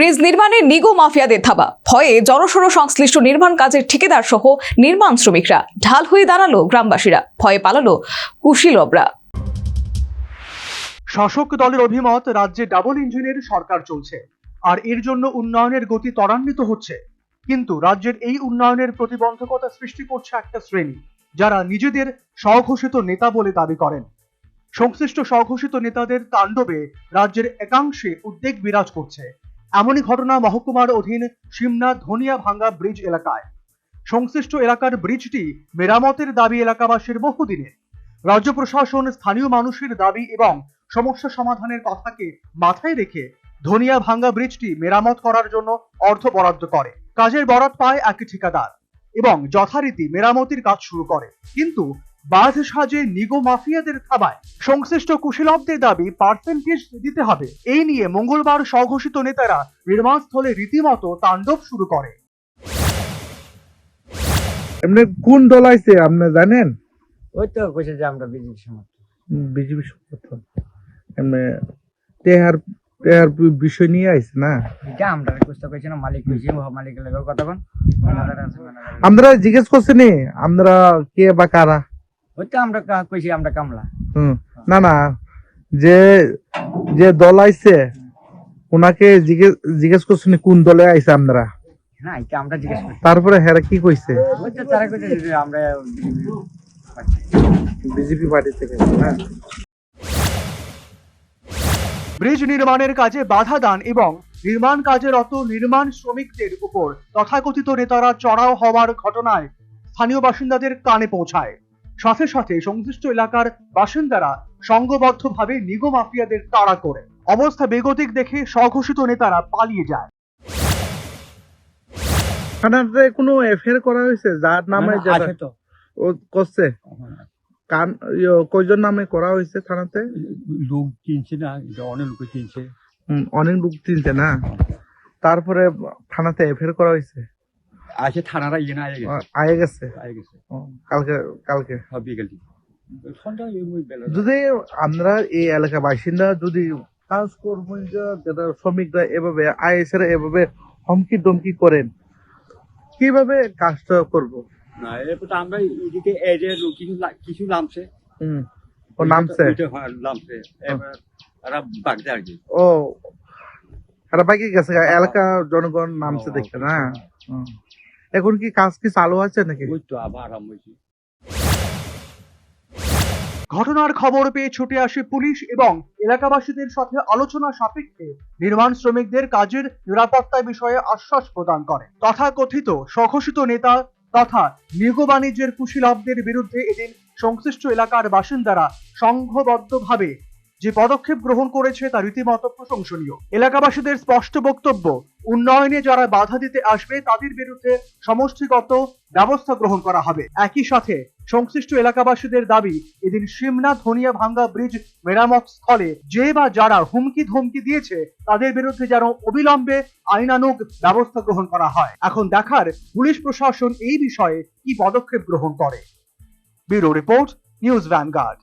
Bridge নির্মাণে নিগো মাফিয়াদের থাবা, ভয়ে জড়সড় সংশ্লিষ্ট নির্মাণ কাজের ঠিকাদার সহ নির্মাণ শ্রমিকরা। ঢাল হয়ে দাঁড়ালো গ্রামবাসীরা, ভয়ে পালালো কুশীলবরা। শাসক দলের অভিমত, রাজ্যে ডাবল ইঞ্জিনের সরকার চলছে আর এর জন্য উন্নয়নের গতি ত্বরান্বিত হচ্ছে। কিন্তু রাজ্যের এই উন্নয়নের প্রতিবন্ধকতা সৃষ্টি করছে একটা শ্রেণী, যারা নিজেদের স্বঘোষিত নেতা বলে দাবি করেন। সংশ্লিষ্ট স্বঘোষিত নেতাদের তাণ্ডবে রাজ্যের একাংশে উদ্বেগ বিরাজ করছে। এমনই ঘটনা মহকুমার অধীন সিমনা ধনিয়া ভাঙ্গা ব্রিজ এলাকায়। সংশ্লিষ্ট এলাকার ব্রিজটি মেরামতের দাবি এলাকাবাসীর বহুদিনের। রাজ্য প্রশাসন স্থানীয় মানুষের দাবি এবং সমস্যা সমাধানের কথাকে মাথায় রেখে ধনিয়া ভাঙ্গা ব্রিজটি মেরামত করার জন্য অর্থ বরাদ্দ করে। কাজের বরাত পায় একই ঠিকাদার এবং যথারীতি মেরামতির কাজ শুরু করে। কিন্তু বাঁধ সাজে নিগো মাফিয়াদের থাবায় সংশ্লিষ্ট কুশীলবদের দাবি পার্সেন্টেজ দিতে হবে। এই নিয়ে মঙ্গলবার স্বঘোষিত নেতারা নির্মাণস্থলে রীতিমতো তাণ্ডব শুরু করে। এমনি কোন দল আইছে আপনি জানেন? ওই তো কইছে যে আমরা বিজেপি সমর্থন। বিজেপি সমর্থন। এমনি তেহার বিষয় নিয়ে আইছে না? এটা আমরা কষ্ট কইছে না, মালিক কইছে, মালিকের লাগে কথা কোন আমরা জিজ্ঞেস করছি নি আমরা কে বা কারা? ওই তো আমরা কইছি আমরা কামলা। না না, যে যে দল আইছে ওনাকে জিজ্ঞেস করছেন কোন দলে আইছে আমরা? না, এটা আমরা জিজ্ঞেস করছি। তারপরে হেরা কি কইছে? ওই তো তারা কইছে যে আমরা বিজেপি পার্টি থেকে না। ব্রিজ নির্মাণের কাজে বাধা দান এবং নির্মাণ কাজেরত নির্মাণ শ্রমিকদের উপর তথাকথিত নেতারা চড়াও হওয়ার ঘটনায় স্থানীয় বাসিন্দাদের কানে পৌঁছায়। সাথে সাথে সংশ্লিষ্ট এলাকার বাসিন্দারা সংঘবদ্ধভাবে নিগো মাফিয়াদের তাড়া করে। অবস্থা বেগতিক দেখে স্বঘোষিত নেতারা পালিয়ে যায়। থানাতে কোনো এফআইআর করা হয়েছে যার নামে আছে তো ও করছে? কয়জন নামে করা হয়েছে থানাতে? লোক চিনছে না, অনেক লোক চিনছে। অনেক লোক চিনছে না, তারপরে থানাতে এফআইআর করা হয়েছে। আছে থানারা ইয়ে না আয়ে গেছে কালকে সব বিকেল যদি আমরা এই এলাকার বাসিন্দা যদি কাজ কর্মী যারা শ্রমিকরা এভাবে আইএসএরা এভাবে হুমকি দমকি করেন, কিভাবে কাজটা করব? না, এরপর আমরা এদিকে এই যে কিছু নামছে ও নামছে এবার তারা বাগদে আর কি। ও এরা বাকি গেছে, এলাকা জনগণ নামছে দেখে না। এখন কি কাজ কি চালু আছে নাকি? ওই তো আবার আরম্ভ হয়েছে। ঘটনার খবর পেয়ে ছুটে আসে পুলিশ এবং এলাকাবাসীদের সাথে আলোচনা সাপেক্ষে নির্মাণ শ্রমিকদের কাজের নিরাপত্তা বিষয়ে আশ্বাস প্রদান করে। তথাকথিত স্বঘোষিত নেতা তথা নিগো বাণিজ্যের কুশীলবদের বিরুদ্ধে এদিন সংশ্লিষ্ট এলাকার বাসিন্দারা সংঘবদ্ধভাবে যে পদক্ষেপ গ্রহণ করেছে তা রীতিমতো প্রশংসনীয়। এলাকাবাসীদের স্পষ্ট বক্তব্য, উন্নয়নে যারা বাধা দিতে আসবে তাদের বিরুদ্ধে সমষ্টিগত ব্যবস্থা গ্রহণ করা হবে। একই সাথে সংশ্লিষ্ট এলাকাবাসীদের দাবি, এদিন সিমনা ধনিয়া ভাঙ্গা ব্রিজ মেরামত স্থলে যে বা যারা হুমকি ধমকি দিয়েছে তাদের বিরুদ্ধে যেন অবিলম্বে আইনানুগ ব্যবস্থা গ্রহণ করা হয়। এখন দেখার পুলিশ প্রশাসন এই বিষয়ে কি পদক্ষেপ গ্রহণ করে। Bureau report, news vanguard.